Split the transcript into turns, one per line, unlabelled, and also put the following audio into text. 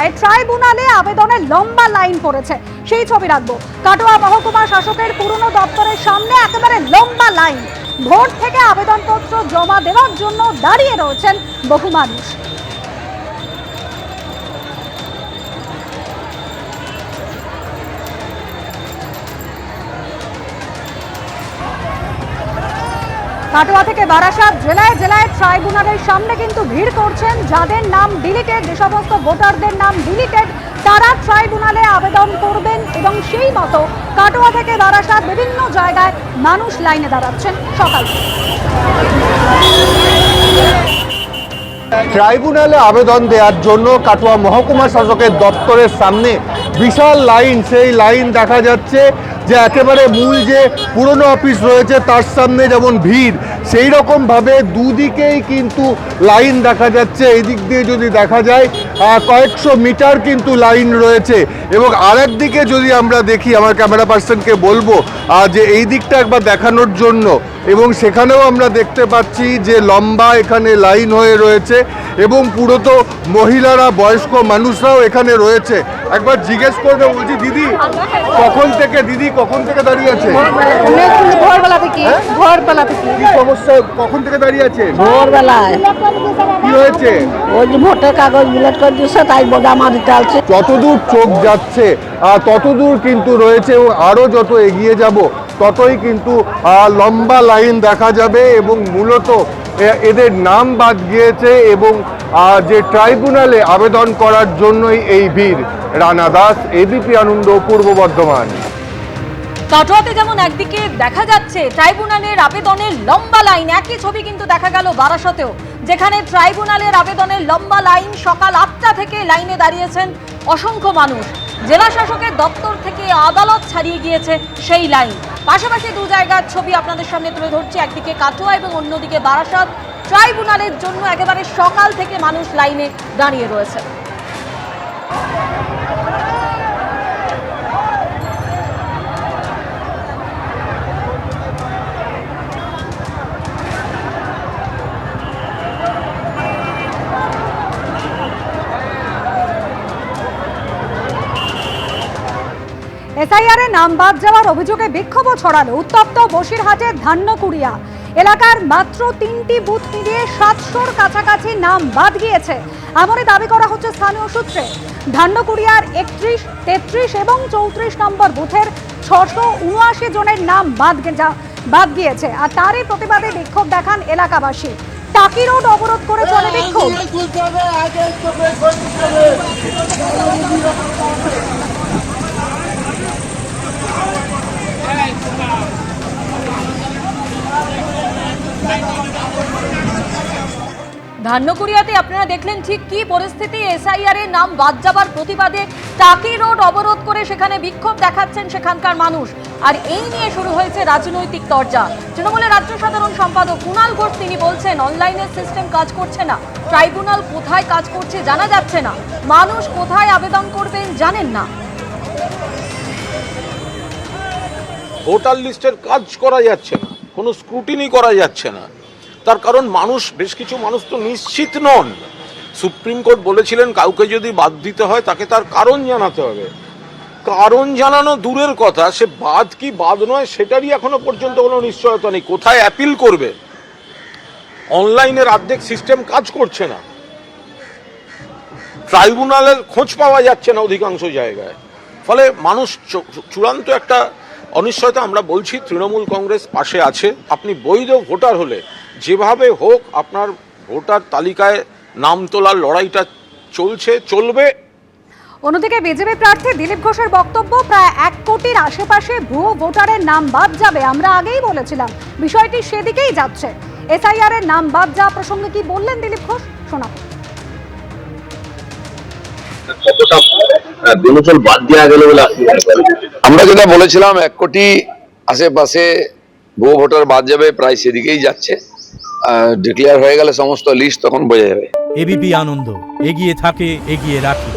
কাটোয়ায় ট্রাইব্যুনালে আবেদনের লম্বা লাইন পড়েছে, সেই ছবি রাখবো। কাটোয়া মহকুমা শাসকের পুরনো দপ্তরের সামনে একেবারে লম্বা লাইন। ভোট থেকে আবেদনপত্র জমা দেওয়ার জন্য দাঁড়িয়ে রয়েছেন বহু মানুষ। কাটোয়া থেকে বারাসাত জেলায় জেলায় ট্রাইব্যুনালের সামনে কিন্তু ভিড় করছেন যাদের নাম ডিলিটেড, যে সমস্ত ভোটারদের নাম ডিলিটেড তারা ট্রাইব্যুনালে আবেদন করবেন এবং সেই মতো কাটোয়া থেকে বারাসাত বিভিন্ন জায়গায় মানুষ লাইনে দাঁড়াচ্ছেন সকাল থেকে।
ট্রাইব্যুনালে আবেদন দেওয়ার জন্য কাটোয়া মহকুমা শাসকের দপ্তরের সামনে বিশাল লাইন, সেই লাইন দেখা যাচ্ছে যে একেবারে মূল যে পুরনো অফিস রয়েছে তার সামনে যেমন ভিড়, সেই রকমভাবে দুদিকেই কিন্তু লাইন দেখা যাচ্ছে। এই দিক দিয়ে যদি দেখা যায় কয়েকশো মিটার কিন্তু লাইন রয়েছে এবং আরেক দিকে যদি আমরা দেখি, আমার ক্যামেরা পার্সনকে বলবো যে এই দিকটা একবার দেখানোর জন্য, এবং সেখানেও আমরা দেখতে পাচ্ছি যে লম্বা এখানে লাইন হয়ে রয়েছে এবং পুরো তো মহিলারা, বয়স্ক মানুষরাও এখানে রয়েছে। একবার জিজ্ঞেস করবে, বলছি দিদি কখন থেকে দাঁড়িয়ে আছে?
ভোরবেলা থেকে।
কি সমস্যা, কখন থেকে দাঁড়িয়ে আছে?
ভোরবেলায়
কি হয়েছে?
ওই যে ভোটের কাগজ বিলেট করে দিচ্ছে, তাই জমা দিতে আসছে।
যতদূর চোখ যাচ্ছে ততদূর কিন্তু রয়েছে এবং আরও যত এগিয়ে যাব ততই কিন্তু লম্বা লাইন দেখা যাবে এবং মূলত এদের নাম বাদ গিয়েছে এবং যে ট্রাইব্যুনালে আবেদন করার জন্যই এই ভিড়। রানা দাস, এবিপি আনন্দ, পূর্ব বর্ধমান।
কাটোয়াতে যেমন একদিকে দেখা যাচ্ছে ট্রাইব্যুনালের আবেদনের লম্বা লাইন, একই ছবি কিন্তু দেখা গেল বারাসতেও, যেখানে ট্রাইব্যুনালের আবেদনের লম্বা লাইন। সকাল 8টা থেকে লাইনে দাঁড়িয়েছেন অসংখ্য মানুষ। জেলা শাসকের দপ্তর থেকে আদালত ছাড়িয়ে গিয়েছে সেই লাইন। পাশাপাশি দু জায়গার ছবি আপনাদের সামনে তুলে ধরছি, একদিকে কাটোয়া এবং অন্যদিকে বারাসাত। ট্রাইব্যুনালের জন্য একেবারে সকাল থেকে মানুষ লাইনে দাঁড়িয়ে রয়েছে।
এসআইআর এ নাম বাদ যাওয়ার অভিযোগে বিক্ষোভও ছড়ালো উত্তপ্ত বসিরহাটের ধান্যকুড়িয়া এলাকার। মাত্র 3টি বুথ মিলিয়ে 700-র কাছাকাছি নাম বাদ গিয়েছে, এমনই দাবি করা হচ্ছে স্থানীয় সূত্রে। ধান্যকুড়িয়ার 31, 33 এবং 34 নম্বর বুথের 679 জনের নাম বাদ গিয়েছে, আর তারই প্রতিবাদে বিক্ষোভ দেখান এলাকাবাসী। টাকি রোড অবরোধ করে চলে বিক্ষোভ।
ধান্যকুড়িয়াতে আপনারা দেখলেন ঠিক কি পরিস্থিতি। এসআইআর এর নাম বাদ যাবার প্রতিবাদে টাকি রোড অবরোধ করে সেখানে বিক্ষোভ দেখাচ্ছেন সেখানকার মানুষ। আর এই নিয়ে শুরু হয়েছে রাজনৈতিক তরজা। তৃণমূলের রাজ্য সাধারণ সম্পাদক কুণাল ঘোষ তিনি বলছেন, অনলাইনের সিস্টেম কাজ করছে না, ট্রাইব্যুনাল কোথায় কাজ করছে জানা যাচ্ছে না, মানুষ কোথায় আবেদন করবেন জানেন না।
ভোটার লিস্টের কাজ করা যাচ্ছে না, কোনো স্ক্রুটিনি করা যাচ্ছে না। তার কারণ মানুষ, বেশ কিছু মানুষ তো নিশ্চিত নন। সুপ্রিম কোর্ট বলেছিলেন কাউকে যদি বাদ দিতে হয় তাকে তার কারণ জানাতে হবে। কারণ জানানো দূরের কথা, সে বাদ কি বাদ নয় সেটারই এখনো পর্যন্ত কোনো নিশ্চয়তা নেই। কোথায় অ্যাপিল করবে? অনলাইনের অর্ধেক সিস্টেম কাজ করছে না, ট্রাইব্যুনালের খোঁজ পাওয়া যাচ্ছে না অধিকাংশ জায়গায়। ফলে মানুষ চূড়ান্ত একটা অনিশ্চয়তা। আমরা বলছি তৃণমূল কংগ্রেস পাশে আছে। আপনি বৈধ ভোটার হলে যেভাবে হোক আপনার ভোটার তালিকায় নাম তোলার লড়াইটা চলবে।
অন্যদিকে বিজেপি প্রার্থী দিলীপ ঘোষের বক্তব্য, প্রায় 1 কোটির আশেপাশে ভুয়ো ভোটারের নাম বাদ যাবে। আমরা আগেই বলেছিলাম বিষয়টি সেদিকেই যাচ্ছে। এসআইআর এর নাম বাদ যাওয়া প্রসঙ্গে কি বললেন দিলীপ ঘোষ, শোনাব।
আমরা যেটা বলেছিলাম 1 কোটি আশেপাশে ভুয়ো ভোটার বাদ যাবে, প্রায় সেদিকেই যাচ্ছে। ডিক্লেয়ার হয়ে গেলে সমস্ত লিস্ট তখন বোঝা যাবে।
এবিপি আনন্দ, এগিয়ে থাকে, এগিয়ে রাখে।